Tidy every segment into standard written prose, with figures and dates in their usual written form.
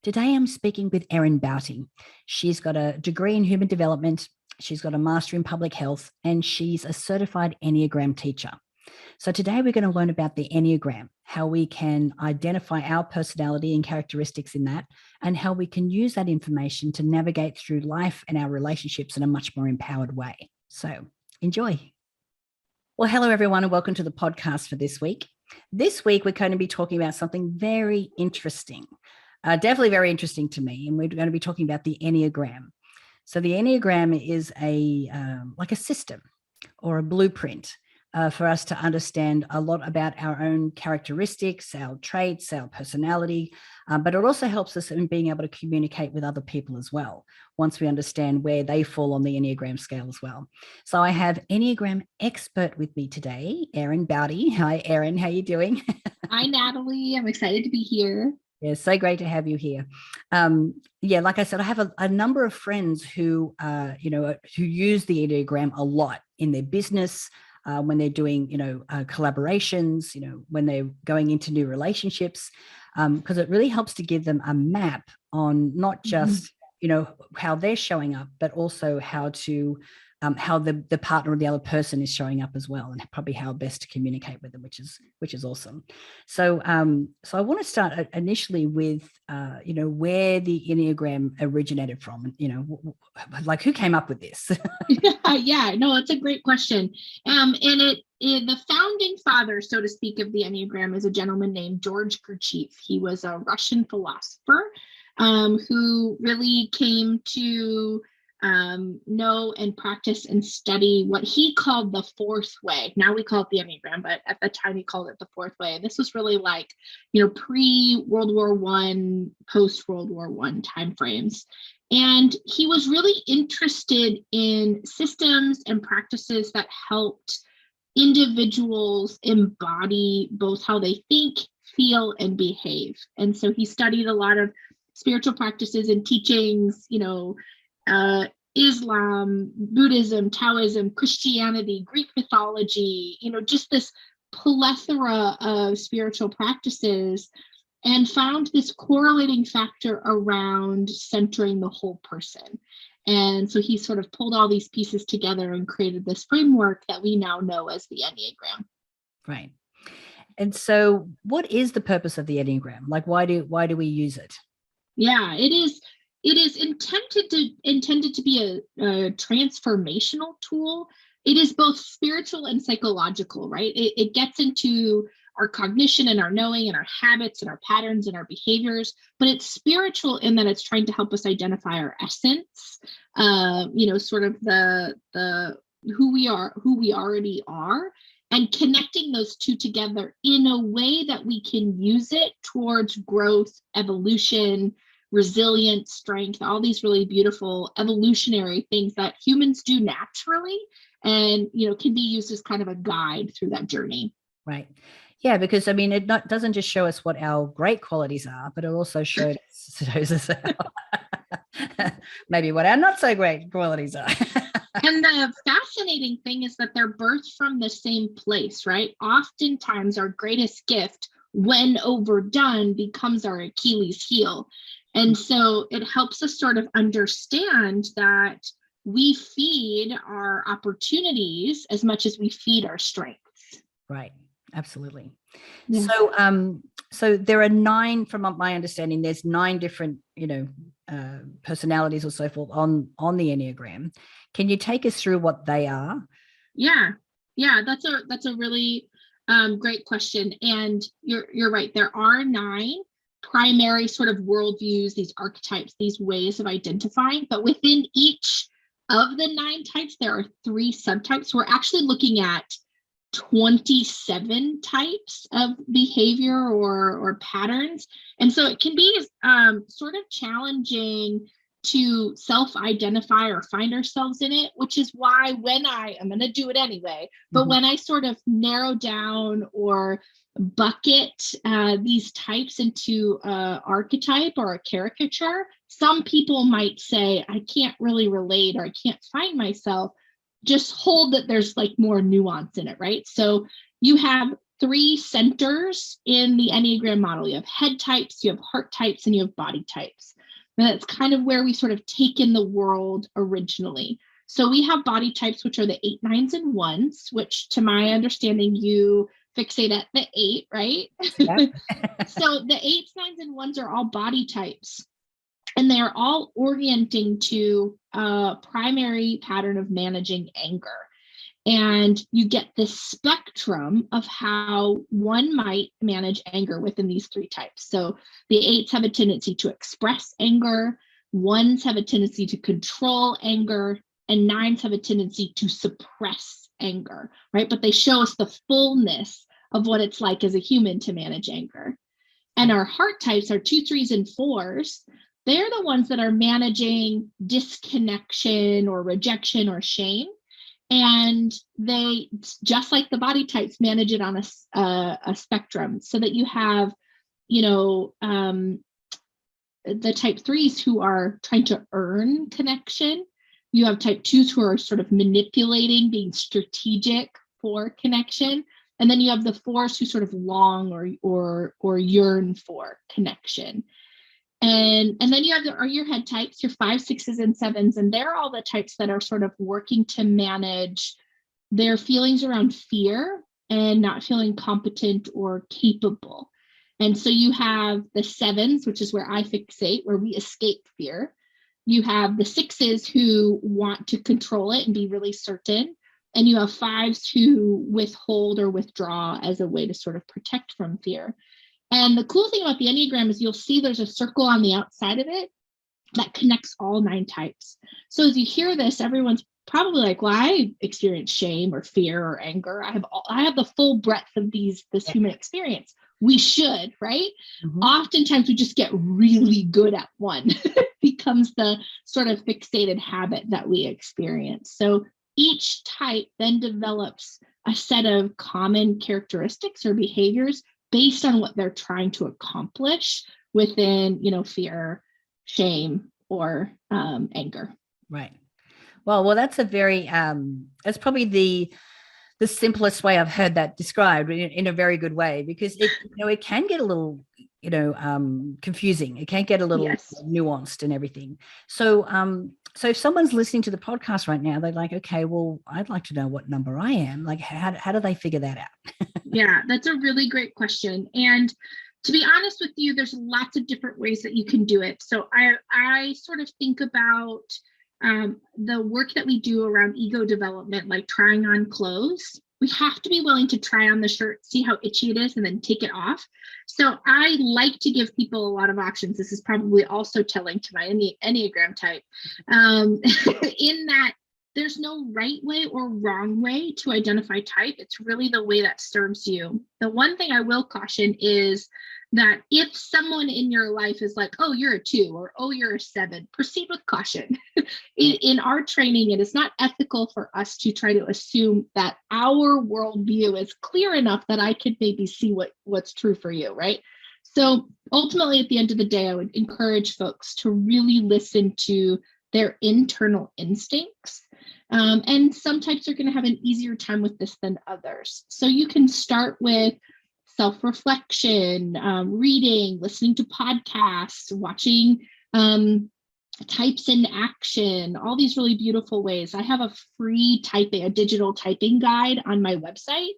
Today I'm speaking with Erin Baute. She's got a degree in human development, she's got a master in public health, and she's a certified Enneagram teacher. So today we're going to learn about the Enneagram, how we can identify our personality and characteristics in that, and how we can use that information to navigate through life and our relationships in a much more empowered way. So enjoy. Well, hello everyone, and welcome to the podcast for this week. This week we're going to be talking about something very interesting. Definitely very interesting to me. And we're going to be talking about the Enneagram. So the Enneagram is like a system or a blueprint for us to understand a lot about our own characteristics, our traits, our personality, but it also helps us in being able to communicate with other people as well, once we understand where they fall on the Enneagram scale as well. So I have Enneagram expert with me today, Erin Baute. Hi, Erin. How are you doing? Hi, Natalie. I'm excited to be here. Yeah, so great to have you here. Like I said, I have a number of friends who use the Enneagram a lot in their business, when they're doing, collaborations, when they're going into new relationships, because it really helps to give them a map on not just, how they're showing up, but also how the partner or the other person is showing up as well, and probably how best to communicate with them, which is awesome. So I want to start initially with where the Enneagram originated from. Like who came up with this? Yeah, no, it's a great question. And the founding father, so to speak, of the Enneagram is a gentleman named George Gurdjieff. He was a Russian philosopher who really came to know and practice and study what he called the fourth way. Now we call it the Enneagram, but at the time he called it the fourth way. And this was really like, pre-World War I, post-World War I timeframes. And he was really interested in systems and practices that helped individuals embody both how they think, feel, and behave. And so he studied a lot of spiritual practices and teachings, Islam, Buddhism, Taoism, Christianity, Greek mythology, just this plethora of spiritual practices, and found this correlating factor around centering the whole person. And so he sort of pulled all these pieces together and created this framework that we now know as the Enneagram. Right. And so what is the purpose of the Enneagram? Like, why do we use it? Yeah, it is intended to be a transformational tool. It is both spiritual and psychological, right? It gets into our cognition and our knowing and our habits and our patterns and our behaviors, but it's spiritual in that it's trying to help us identify our essence, sort of the who we are, who we already are, and connecting those two together in a way that we can use it towards growth, evolution, resilience, strength, all these really beautiful evolutionary things that humans do naturally, and can be used as kind of a guide through that journey. Right. Yeah, because it doesn't just show us what our great qualities are, but it also shows us maybe what our not so great qualities are. And the fascinating thing is that they're birthed from the same place, right? Oftentimes our greatest gift, when overdone, becomes our Achilles heel. And so it helps us sort of understand that we feed our opportunities as much as we feed our strengths. Right. Absolutely. Yeah. So there are 9, from my understanding, there's 9 different, personalities or so forth on the Enneagram. Can you take us through what they are? Yeah, that's a really great question. And you're right. There are 9 primary sort of worldviews, these archetypes, these ways of identifying, but within each of the 9 types, there are 3 subtypes. We're actually looking at 27 types of behavior or patterns. And so it can be sort of challenging to self-identify or find ourselves in it, which is why I'm going to do it anyway, but when I sort of narrow down or bucket these types into archetype or a caricature, some people might say, I can't really relate, or I can't find myself. Just hold that there's like more nuance in it, right? So you have three centers in the Enneagram model. You have head types, you have heart types, and you have body types. And that's kind of where we sort of take in the world originally. So we have body types, which are the 8, 9s, and 1s, which to my understanding, you fixate at the 8, right? Yep. So the 8s, 9s, and 1s are all body types. And they are all orienting to a primary pattern of managing anger. And you get this spectrum of how one might manage anger within these three types. So the 8s have a tendency to express anger, 1s have a tendency to control anger, and 9s have a tendency to suppress anger, right? But they show us the fullness of what it's like as a human to manage anger. And our heart types are 2, 3s, and 4s. They're the ones that are managing disconnection or rejection or shame. And they, just like the body types, manage it on a spectrum, so that you have, the type 3s who are trying to earn connection. You have type 2s who are sort of manipulating, being strategic for connection. And then you have the 4s who sort of long or yearn for connection. And then you have your head types, your 5, 6s, and 7s, and they're all the types that are sort of working to manage their feelings around fear and not feeling competent or capable. And so you have the 7s, which is where I fixate, where we escape fear. You have the 6s who want to control it and be really certain. And you have 5s who withhold or withdraw as a way to sort of protect from fear. And the cool thing about the Enneagram is you'll see there's a circle on the outside of it that connects all 9 types. So as you hear this, everyone's probably like, well, I experience shame or fear or anger. I have the full breadth of this human experience. We should, right? Mm-hmm. Oftentimes we just get really good at one. It becomes the sort of fixated habit that we experience. So each type then develops a set of common characteristics or behaviors based on what they're trying to accomplish within, fear, shame, or anger. Right. Well, that's a very, that's probably the simplest way I've heard that described in a very good way, because it can get a little, confusing. It can get a little nuanced and everything. So if someone's listening to the podcast right now, they're like, okay, well, I'd like to know what number I am. Like, how do they figure that out? Yeah, that's a really great question. And to be honest with you, there's lots of different ways that you can do it. So I sort of think about the work that we do around ego development, like trying on clothes. We have to be willing to try on the shirt, see how itchy it is, and then take it off. So I like to give people a lot of options. This is probably also telling to my Enneagram type, in that there's no right way or wrong way to identify type. It's really the way that serves you. The one thing I will caution is that if someone in your life is like, oh, you're a 2 or oh, you're a 7, proceed with caution. In our training, it is not ethical for us to try to assume that our worldview is clear enough that I could maybe see what's true for you, right? So ultimately, at the end of the day, I would encourage folks to really listen to their internal instincts. And some types are going to have an easier time with this than others. So you can start with self-reflection, reading, listening to podcasts, watching types in action, all these really beautiful ways. I have a free a digital typing guide on my website,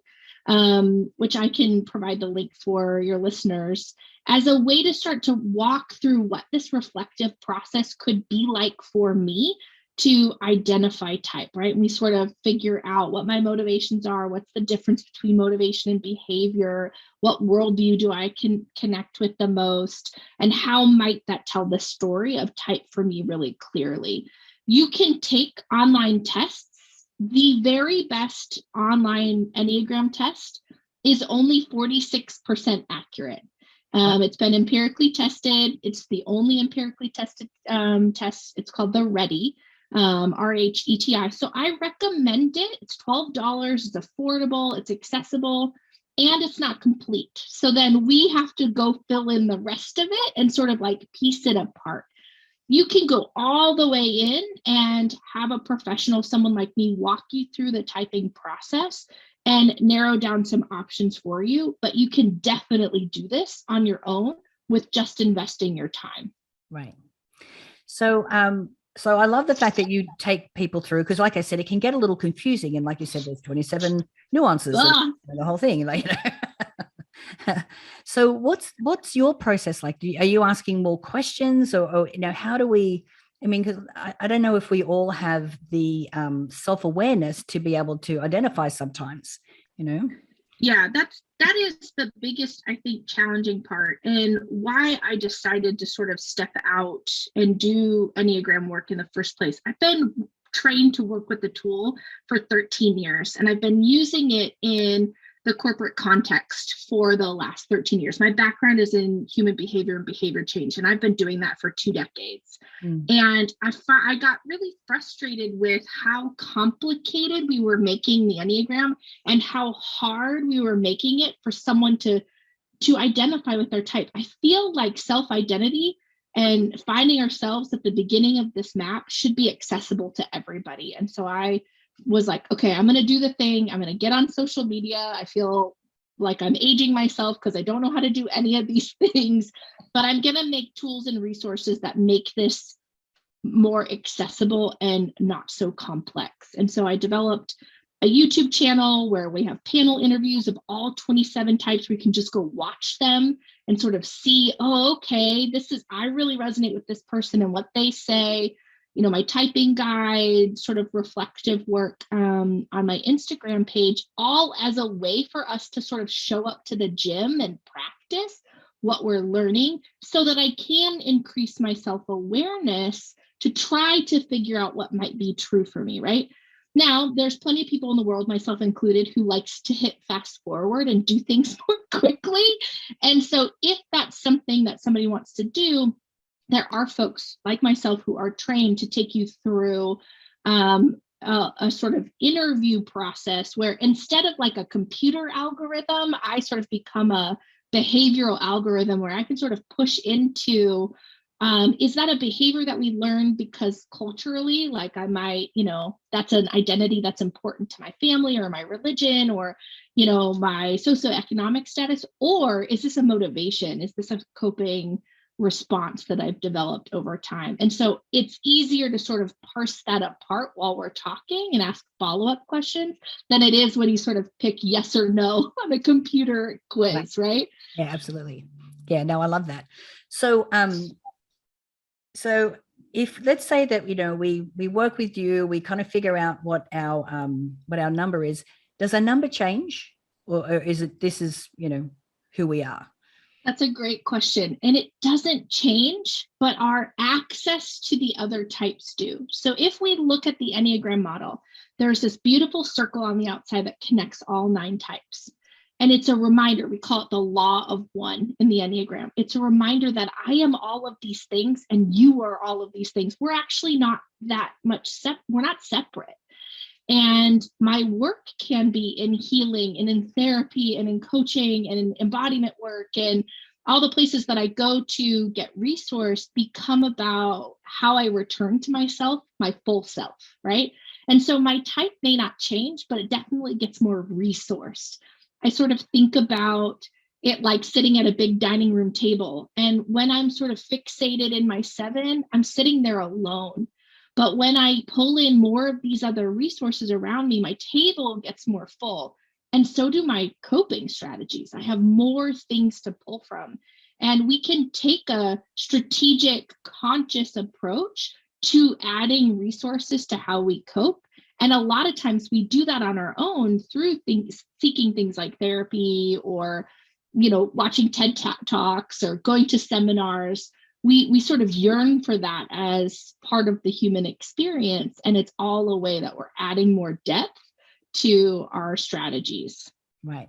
which I can provide the link for your listeners as a way to start to walk through what this reflective process could be like for me to identify type, right? And we sort of figure out what my motivations are, what's the difference between motivation and behavior, what worldview do I can connect with the most, and how might that tell the story of type for me really clearly. You can take online tests. The very best online Enneagram test is only 46% accurate. It's been empirically tested. It's the only empirically tested test. It's called the RHETI. RHETI. So I recommend it. It's $12. It's affordable. It's accessible. And it's not complete. So then we have to go fill in the rest of it and sort of like piece it apart. You can go all the way in and have a professional, someone like me, walk you through the typing process and narrow down some options for you. But you can definitely do this on your own with just investing your time. Right. So, so I love the fact that you take people through, because like I said, it can get a little confusing. And like you said, there's 27 nuances of the whole thing. Like, so what's your process like? Are you asking more questions, or how do we, I mean, because I don't know if we all have the self-awareness to be able to identify sometimes, Yeah, that is the biggest, I think, challenging part, and why I decided to sort of step out and do Enneagram work in the first place. I've been trained to work with the tool for 13 years, and I've been using it in the corporate context for the last 13 years. My background is in human behavior and behavior change, and I've been doing that for 2 decades. And I got really frustrated with how complicated we were making the Enneagram and how hard we were making it for someone to identify with their type. I feel like self-identity and finding ourselves at the beginning of this map should be accessible to everybody. And so I was like, okay, I'm going to do the thing. I'm going to get on social media. I feel like I'm aging myself because I don't know how to do any of these things, but I'm going to make tools and resources that make this more accessible and not so complex. And so I developed a YouTube channel where we have panel interviews of all 27 types. We can just go watch them and sort of see, oh, okay, I really resonate with this person and what they say. My typing guide, sort of reflective work on my Instagram page, all as a way for us to sort of show up to the gym and practice what we're learning so that I can increase my self-awareness to try to figure out what might be true for me, right? Now, there's plenty of people in the world, myself included, who likes to hit fast forward and do things more quickly. And so if that's something that somebody wants to do, there are folks like myself who are trained to take you through a sort of interview process where instead of like a computer algorithm, I sort of become a behavioral algorithm where I can sort of push into, is that a behavior that we learn because culturally, like I might, that's an identity that's important to my family or my religion or, my socioeconomic status, or is this a motivation? Is this a coping response that I've developed over time? And so it's easier to sort of parse that apart while we're talking and ask follow-up questions than it is when you sort of pick yes or no on a computer quiz, right? Yeah, absolutely. Yeah, no, I love that. So, so if let's say that we work with you, we kind of figure out what our number is. Does our number change, or is it this is who we are? That's a great question. And it doesn't change, but our access to the other types do. So if we look at the Enneagram model, there's this beautiful circle on the outside that connects all 9 types. And it's a reminder, we call it the law of one in the Enneagram. It's a reminder that I am all of these things and you are all of these things. We're actually not that much, we're not separate. And my work can be in healing and in therapy and in coaching and in embodiment work, and all the places that I go to get resource become about how I return to myself, my full self, right? And so my type may not change, but it definitely gets more resourced. I sort of think about it like sitting at a big dining room table. And when I'm sort of fixated in my 7, I'm sitting there alone. But when I pull in more of these other resources around me, my table gets more full. And so do my coping strategies. I have more things to pull from. And we can take a strategic, conscious approach to adding resources to how we cope. And a lot of times we do that on our own through seeking things like therapy or, watching TED Talks or going to seminars. We sort of yearn for that as part of the human experience. And it's all a way that we're adding more depth to our strategies. Right.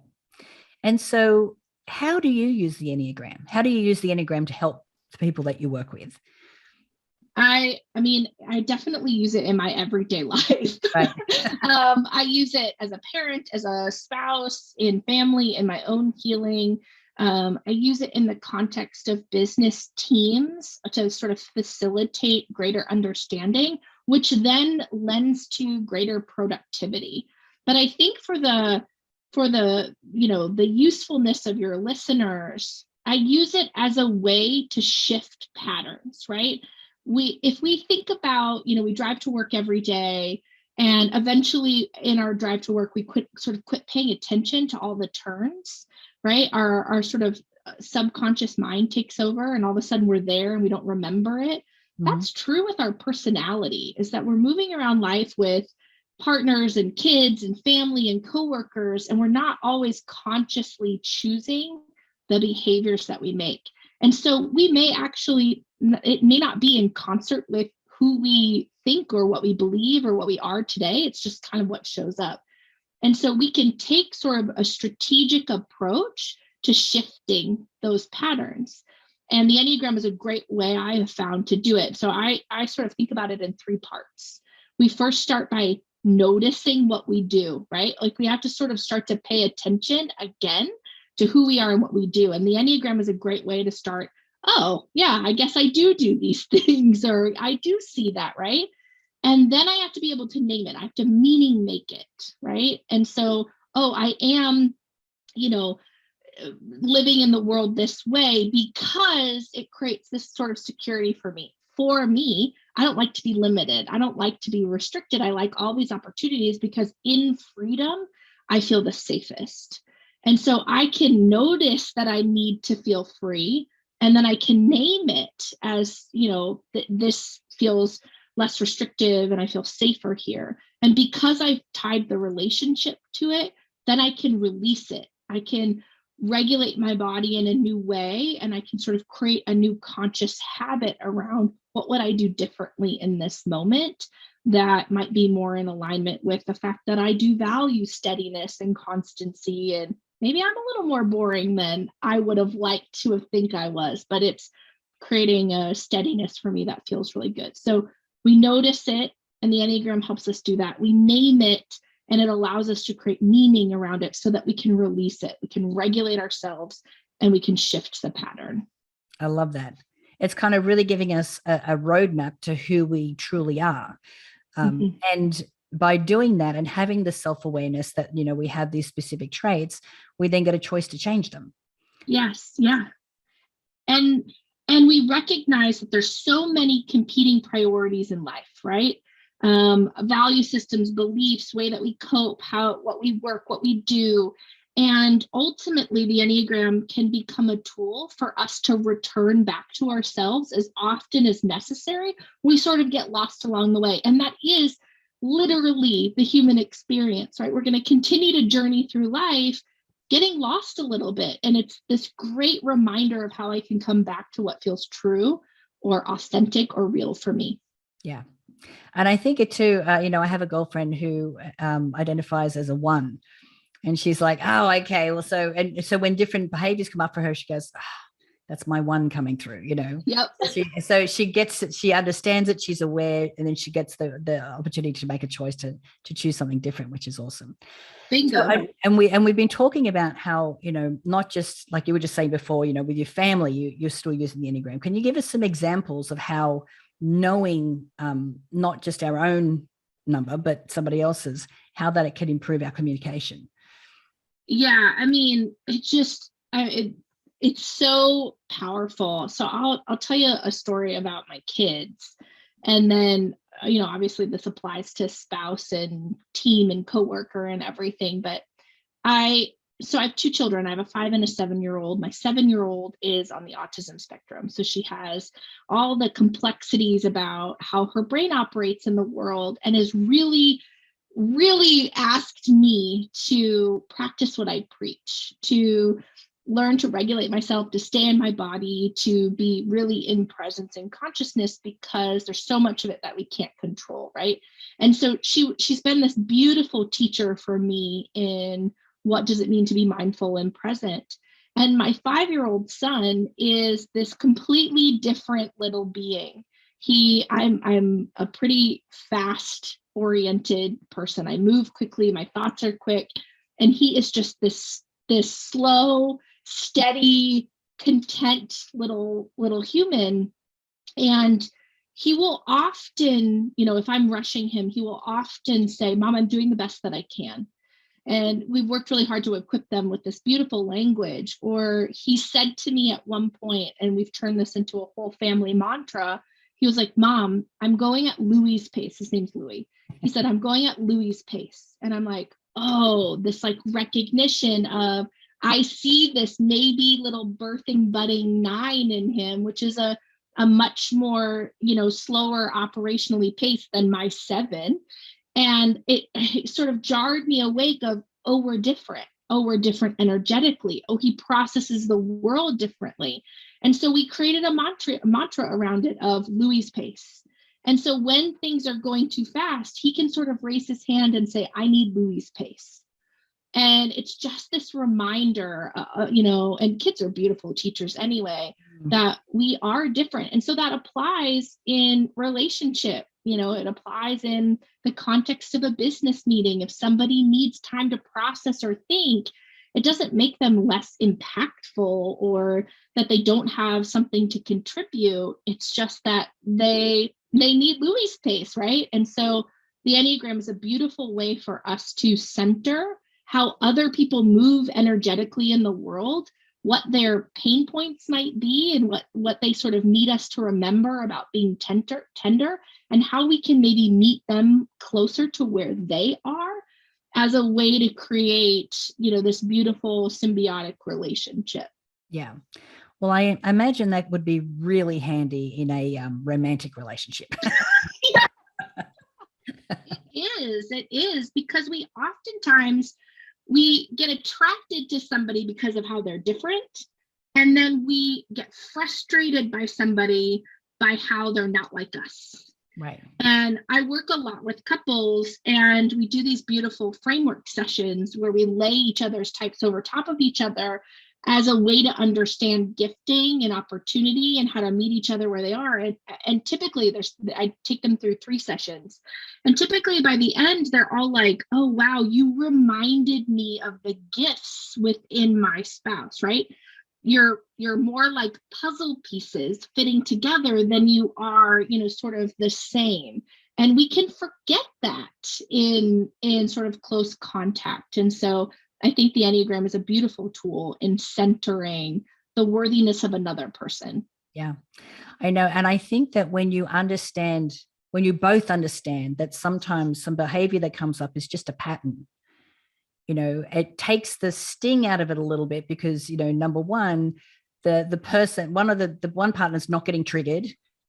And so how do you use the Enneagram? How do you use the Enneagram to help the people that you work with? I mean, I definitely use it in my everyday life. Right. I use it as a parent, as a spouse, in family, in my own healing. I use it in the context of business teams to sort of facilitate greater understanding, which then lends to greater productivity. But I think for the for the, the usefulness of your listeners, I use it as a way to shift patterns, right? If we think about, we drive to work every day, and eventually in our drive to work, we quit paying attention to all the turns, right? Our sort of subconscious mind takes over, and all of a sudden we're there and we don't remember it. Mm-hmm. That's true with our personality, is that we're moving around life with partners and kids and family and coworkers, and we're not always consciously choosing the behaviors that we make. And so we may actually, it may not be in concert with who we think or what we believe or what we are today. It's just kind of what shows up. And so we can take sort of a strategic approach to shifting those patterns. And the Enneagram is a great way I have found to do it. So I sort of think about it in 3 parts. We first start by noticing what we do, right? Like we have to sort of start to pay attention again to who we are and what we do. And the Enneagram is a great way to start. Oh, yeah, I guess I do these things, or I do see that, right? And then I have to be able to name it. I have to meaning make it, right? And so, I am, living in the world this way because it creates this sort of security for me. For me, I don't like to be limited. I don't like to be restricted. I like all these opportunities because in freedom, I feel the safest. And so I can notice that I need to feel free, and then I can name it as, this feels less restrictive and I feel safer here. And because I've tied the relationship to it, then I can release it. I can regulate my body in a new way, and I can sort of create a new conscious habit around what would I do differently in this moment that might be more in alignment with the fact that I do value steadiness and constancy, and maybe I'm a little more boring than I would have liked to think I was, but it's creating a steadiness for me that feels really good. So we notice it, and the Enneagram helps us do that. We name it, and it allows us to create meaning around it so that we can release it. We can regulate ourselves, and we can shift the pattern. I love that. It's kind of really giving us a roadmap to who we truly are. And by doing that and having the self-awareness that, we have these specific traits, we then get a choice to change them. Yes. Yeah. And we recognize that there's so many competing priorities in life, right? Value systems, beliefs, way that we cope, what we work, what we do. And ultimately, the Enneagram can become a tool for us to return back to ourselves as often as necessary. We sort of get lost along the way. And that is literally the human experience, right? We're going to continue to journey through life, getting lost a little bit. And it's this great reminder of how I can come back to what feels true or authentic or real for me. Yeah. And I think it too, I have a girlfriend who identifies as a 1, and she's like, oh, okay. Well, so when different behaviors come up for her, she goes, that's my 1 coming through, Yep. So she gets it, she understands it, she's aware, and then she gets the opportunity to make a choice to choose something different, which is awesome. Bingo. So, and we've been talking about how, not just like you were just saying before, with your family, you're still using the Enneagram. Can you give us some examples of how knowing not just our own number, but somebody else's, how that it can improve our communication? Yeah, I mean, it's so powerful. So I'll tell you a story about my kids, and then obviously this applies to spouse and team and coworker and everything. But I have 2 children. I have a 5 and a 7-year-old. My 7-year-old is on the autism spectrum, so she has all the complexities about how her brain operates in the world, and is really asked me to practice what I preach, to learn to regulate myself, to stay in my body, to be really in presence and consciousness, because there's so much of it that we can't control, right? And so she's been this beautiful teacher for me in what does it mean to be mindful and present. And my 5-year-old son is this completely different little being. I'm a pretty fast oriented person. I move quickly, my thoughts are quick, and he is just this slow, steady, content little human. And he will often, if I'm rushing him, he will often say, Mom, I'm doing the best that I can. And we've worked really hard to equip them with this beautiful language. Or he said to me at one point, and we've turned this into a whole family mantra, he was like, Mom, I'm going at Louie's pace. His name's Louie. He said, I'm going at Louie's pace. And I'm like, oh, this like recognition of, I see this maybe little birthing, budding 9 in him, which is a much more, slower operationally paced than my 7. And it sort of jarred me awake of, oh, we're different. Oh, we're different energetically. Oh, he processes the world differently. And so we created a mantra around it of Louie's pace. And so when things are going too fast, he can sort of raise his hand and say, I need Louie's pace. And it's just this reminder, and kids are beautiful teachers anyway, that we are different. And so that applies in relationship. It applies in the context of a business meeting. If somebody needs time to process or think, it doesn't make them less impactful or that they don't have something to contribute. It's just that they need Louie's pace, right? And so the Enneagram is a beautiful way for us to center how other people move energetically in the world, what their pain points might be, and what they sort of need us to remember about being tender, and how we can maybe meet them closer to where they are as a way to create, this beautiful symbiotic relationship. Yeah. Well, I imagine that would be really handy in a romantic relationship. It is because we oftentimes we get attracted to somebody because of how they're different. And then we get frustrated by somebody by how they're not like us. Right. And I work a lot with couples, and we do these beautiful framework sessions where we lay each other's types over top of each other as a way to understand gifting and opportunity and how to meet each other where they are. And typically I take them through 3 sessions. And typically by the end, they're all like, oh, wow, you reminded me of the gifts within my spouse, right? You're more like puzzle pieces fitting together than you are, sort of the same. And we can forget that in sort of close contact. And so I think the Enneagram is a beautiful tool in centering the worthiness of another person. Yeah, I know. And I think that when you both understand that sometimes some behavior that comes up is just a pattern, it takes the sting out of it a little bit because, number one, the person, one partner's not getting triggered,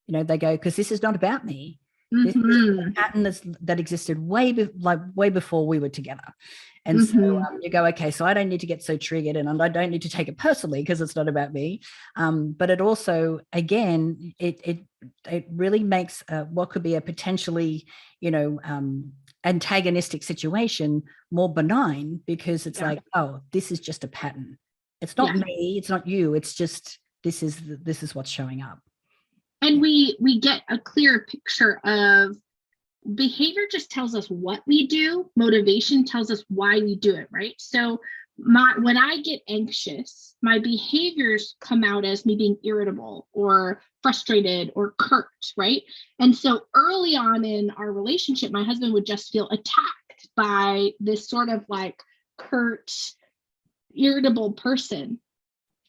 they go, because this is not about me. This is a pattern that existed way before we were together. And so you go, okay, so I don't need to get so triggered and I don't need to take it personally because it's not about me. But it also, again, it really makes what could be a potentially, antagonistic situation more benign because it's like, oh, this is just a pattern. It's not me, it's not you. It's just, this is what's showing up. And we get a clear picture of behavior just tells us what we do. Motivation tells us why we do it, right? So when I get anxious, my behaviors come out as me being irritable or frustrated or curt, right? And so early on in our relationship, my husband would just feel attacked by this sort of like curt, irritable person.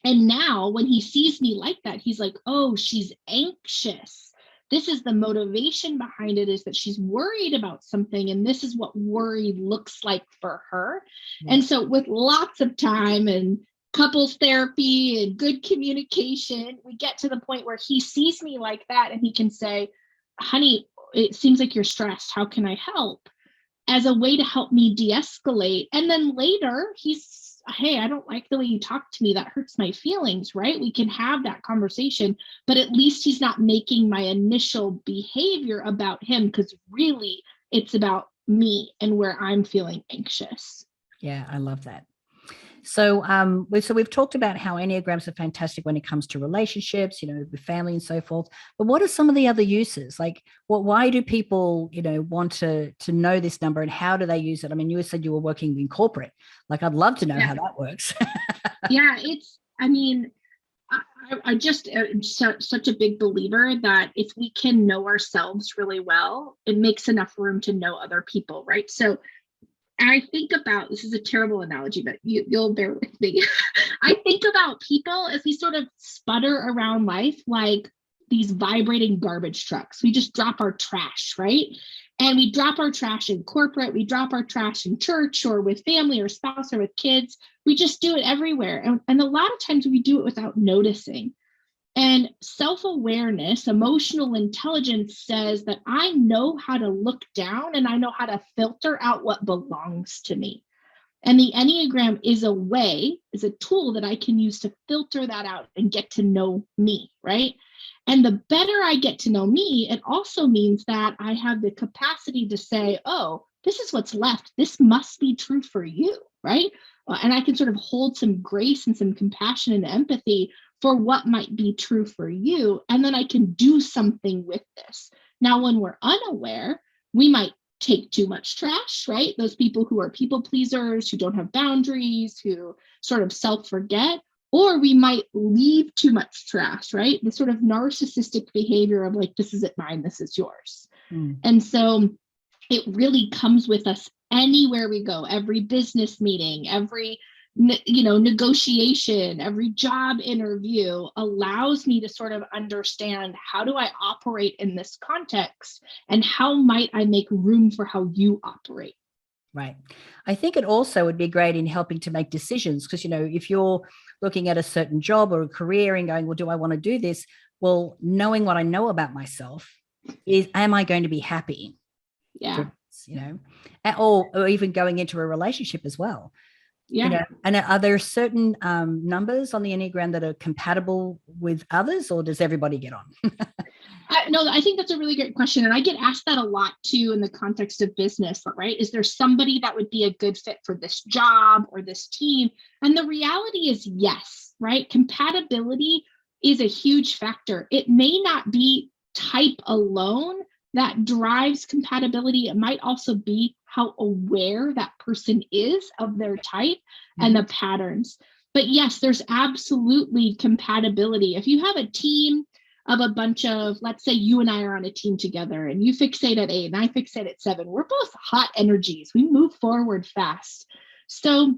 And now when he sees me like that, he's like, oh, she's anxious. This is the motivation behind it, is that she's worried about something. And this is what worry looks like for her. Mm-hmm. And so with lots of time and couples therapy and good communication, we get to the point where he sees me like that and he can say, honey, it seems like you're stressed. How can I help? As a way to help me de-escalate. And then later he's, hey, I don't like the way you talk to me. That hurts my feelings, right? We can have that conversation, but at least he's not making my initial behavior about him, because really it's about me and where I'm feeling anxious. Yeah, I love that. So we've talked about how Enneagrams are fantastic when it comes to relationships, with family and so forth. But what are some of the other uses? Like, why do people, want to know this number, and how do they use it? I mean, you said you were working in corporate. Like, I'd love to know how that works. Yeah, I just such a big believer that if we can know ourselves really well, it makes enough room to know other people, right? So I think about, this is a terrible analogy, but you'll bear with me. I think about people as we sort of sputter around life like these vibrating garbage trucks. We just drop our trash, right? And we drop our trash in corporate, we drop our trash in church or with family or spouse or with kids. We just do it everywhere. And a lot of times we do it without noticing. And self-awareness, emotional intelligence says that I know how to look down and I know how to filter out what belongs to me. And the Enneagram is a way, is a tool that I can use to filter that out and get to know me, right? And the better I get to know me, it also means that I have the capacity to say, oh, this is what's left. This must be true for you, right? And I can sort of hold some grace and some compassion and empathy for what might be true for you. And then I can do something with this. Now, when we're unaware, we might take too much trash, right? Those people who are people pleasers, who don't have boundaries, who sort of self-forget, or we might leave too much trash, right? The sort of narcissistic behavior of like, this isn't mine, this is yours. And so it really comes with us anywhere we go, every business meeting, every negotiation, every job interview allows me to sort of understand, how do I operate in this context and how might I make room for how you operate? Right. I think it also would be great in helping to make decisions because, if you're looking at a certain job or a career and going, well, do I want to do this? Well, knowing what I know about myself am I going to be happy? Yeah. Or even going into a relationship as well. Yeah. And are there certain numbers on the Enneagram that are compatible with others, or does everybody get on? No, I think that's a really great question. And I get asked that a lot too in the context of business, right? Is there somebody that would be a good fit for this job or this team? And the reality is yes, right? Compatibility is a huge factor. It may not be type alone that drives compatibility. It might also be how aware that person is of their type and the patterns. But yes, there's absolutely compatibility. If you have a team of a bunch of, let's say you and I are on a team together and you fixate at 8 and I fixate at 7, we're both hot energies. We move forward fast. So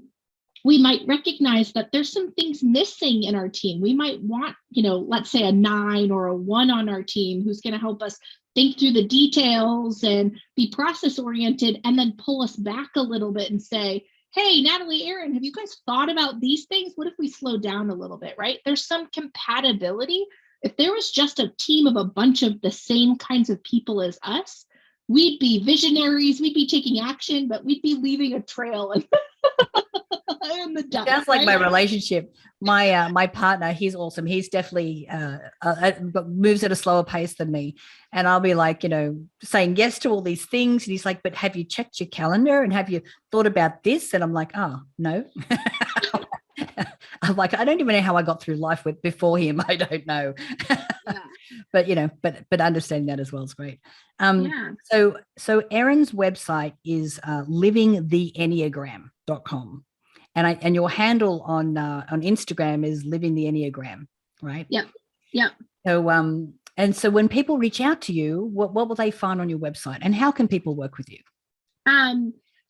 we might recognize that there's some things missing in our team. We might want, let's say a 9 or a 1 on our team who's going to help us think through the details and be process oriented, and then pull us back a little bit and say, hey, Natalie, Erin, have you guys thought about these things? What if we slow down a little bit, right? There's some compatibility. If there was just a team of a bunch of the same kinds of people as us, we'd be visionaries, we'd be taking action, but we'd be leaving a trail in the dust. Sounds like my relationship. My partner, he's awesome. He's definitely but moves at a slower pace than me. And I'll be like, saying yes to all these things. And he's like, but have you checked your calendar and have you thought about this? And I'm like, oh, no. I'm like, I don't even know how I got through life before him. I don't know. Yeah. but understanding that as well is great. So Erin's website is livingtheenneagram.com. And your handle on Instagram is Living the Enneagram, right? Yep. So when people reach out to you, what will they find on your website, and how can people work with you?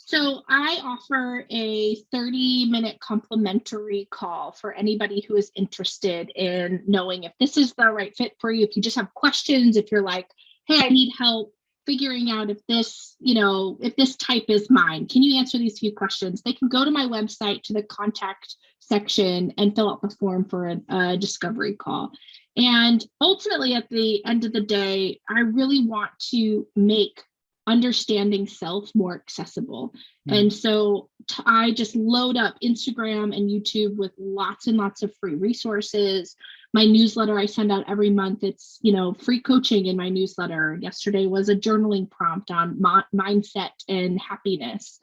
So I offer a 30-minute complimentary call for anybody who is interested in knowing if this is the right fit for you. If you just have questions, if you're like, hey, I need help figuring out if this type is mine, can you answer these few questions? They can go to my website, to the contact section, and fill out the form for a discovery call. And ultimately, at the end of the day, I really want to make understanding self more accessible. And so I just load up Instagram and YouTube with lots and lots of free resources. My newsletter I send out every month, it's, free coaching in my newsletter. Yesterday was a journaling prompt on mindset and happiness.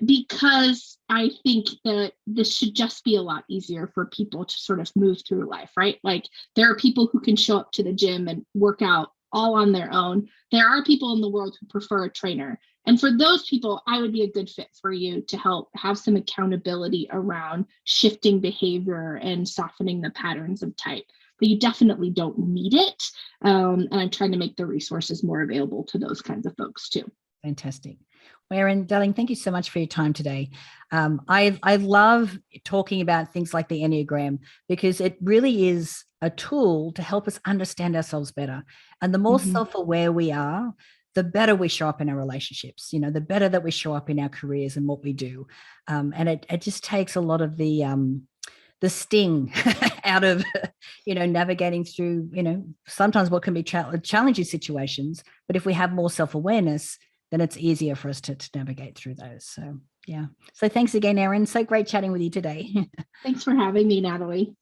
Because I think that this should just be a lot easier for people to sort of move through life, right? Like there are people who can show up to the gym and work out all on their own. There are people in the world who prefer a trainer. And for those people, I would be a good fit for you to help have some accountability around shifting behavior and softening the patterns of type. But you definitely don't need it. And I'm trying to make the resources more available to those kinds of folks too. Fantastic. Well, Erin, darling, thank you so much for your time today. I love talking about things like the Enneagram because it really is a tool to help us understand ourselves better. And the more Mhm. self-aware we are, the better we show up in our relationships, the better that we show up in our careers and what we do. And it just takes a lot of the sting out of navigating through sometimes what can be challenging situations. But if we have more self-awareness, then it's easier for us to navigate through those. So yeah, so thanks again, Erin. So great chatting with you today. Thanks for having me, Natalie.